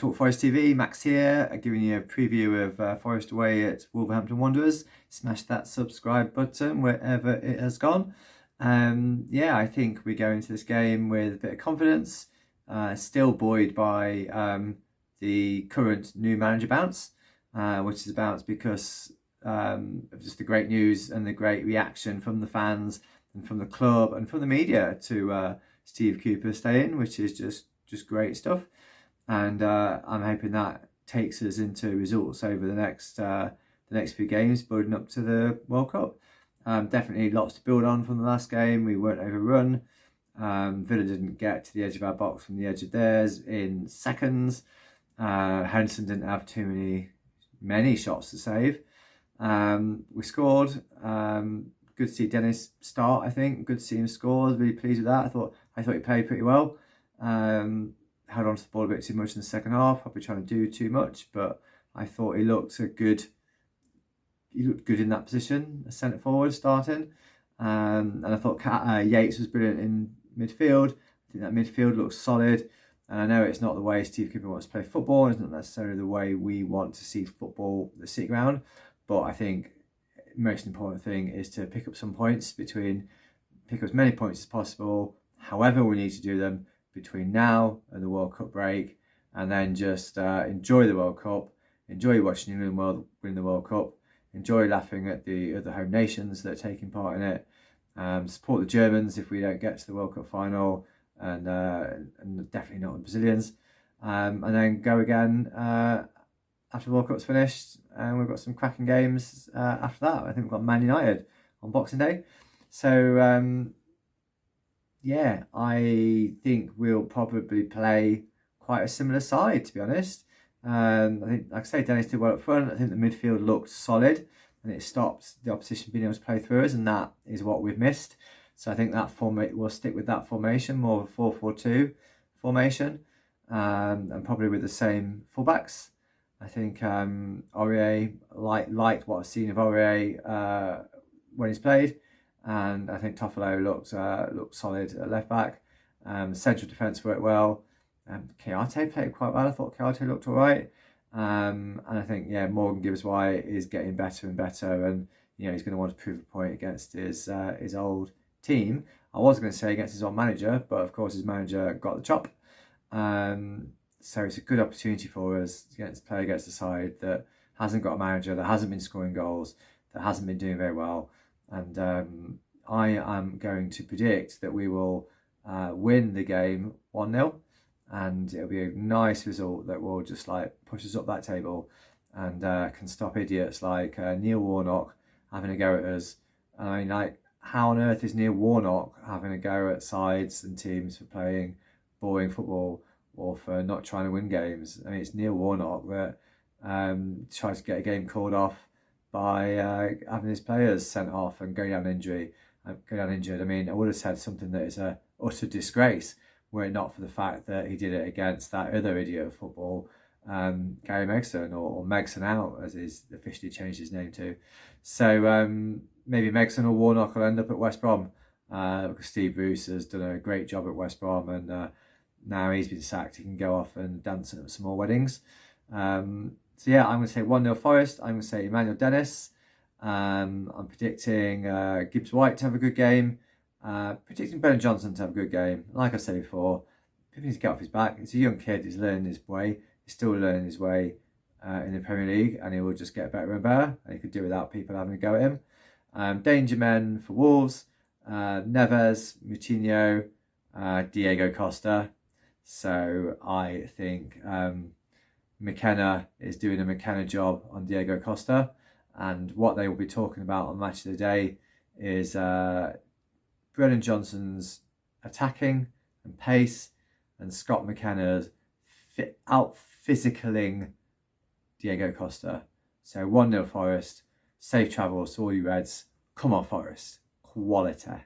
Talk Forest TV, Max here, giving you a preview of Forest away at Wolverhampton Wanderers. Smash that subscribe button wherever it has gone. Yeah, I think we go into this game with a bit of confidence, still buoyed by the current new manager bounce, which is a bounce because of just the great news and the great reaction from the fans and from the club and from the media to Steve Cooper staying, which is just great stuff. And I'm hoping that takes us into results over the next few games, building up to the World Cup. Definitely lots to build on from the last game. We weren't overrun. Villa didn't get to the edge of our box from the edge of theirs in seconds. Henderson didn't have many shots to save. We scored. Good to see Dennis start, I think. Good to see him score. I was really pleased with that. I thought he played pretty well. Held on to the ball a bit too much in the second half, probably trying to do too much, but I thought he looked good. He looked good in that position, a centre forward starting. And I thought Yates was brilliant in midfield. I think that midfield looks solid. And I know it's not the way Steve Cooper wants to play football, and it's not necessarily the way we want to see football the City ground. But I think the most important thing is to pick up some points pick up as many points as possible, however we need to do them, between now and the World Cup break, and then just enjoy the World Cup, enjoy watching England win the World Cup, enjoy laughing at the other home nations that are taking part in it, support the Germans if we don't get to the World Cup final, and definitely not the Brazilians, and then go again after the World Cup's finished, and we've got some cracking games after that. I think we've got Man United on Boxing Day, so yeah, I think we'll probably play quite a similar side, to be honest. I think, like I say, Dennis did well up front. I think the midfield looked solid, and it stopped the opposition being able to play through us, and that is what we've missed. So I think that we'll stick with that formation, more of a 4-4-2 formation, and probably with the same fullbacks. I think Aurier liked what I've seen of Aurier when he's played. And I think Toffolo looked solid at left back. Central defence worked well. Kayate played quite well. I thought Kayate looked all right. And I think Morgan Gibbs-White is getting better and better, and he's going to want to prove a point against his old team. I was going to say against his old manager, but of course his manager got the chop. So it's a good opportunity for us to play against a side that hasn't got a manager, that hasn't been scoring goals, that hasn't been doing very well. And I am going to predict that we will win the game 1-0, and it'll be a nice result that will just push us up that table and can stop idiots like Neil Warnock having a go at us. I mean, how on earth is Neil Warnock having a go at sides and teams for playing boring football or for not trying to win games? I mean, it's Neil Warnock that tries to get a game called off by having his players sent off and go down injured. I mean, I would have said something that is a utter disgrace were it not for the fact that he did it against that other idiot of football, Gary Megson, or Megson out, as he's officially changed his name to. So maybe Megson or Warnock will end up at West Brom, because Steve Bruce has done a great job at West Brom, and now he's been sacked, he can go off and dance at some more weddings. So yeah, I'm going to say 1-0 Forest. I'm going to say Emmanuel Dennis. I'm predicting Gibbs-White to have a good game. Predicting Brennan Johnson to have a good game. Like I said before, people need to get off his back. He's a young kid. He's learning his way. He's still learning his way in the Premier League, and he will just get better and better. And he could do without people having a go at him. Danger men for Wolves. Neves, Moutinho, Diego Costa. So I think McKenna is doing a McKenna job on Diego Costa, and what they will be talking about on Match of the Day is Brennan Johnson's attacking and pace, and Scott McKenna's out physicaling Diego Costa. So 1-0 Forest. Safe travels to all you Reds. Come on Forest. Quality.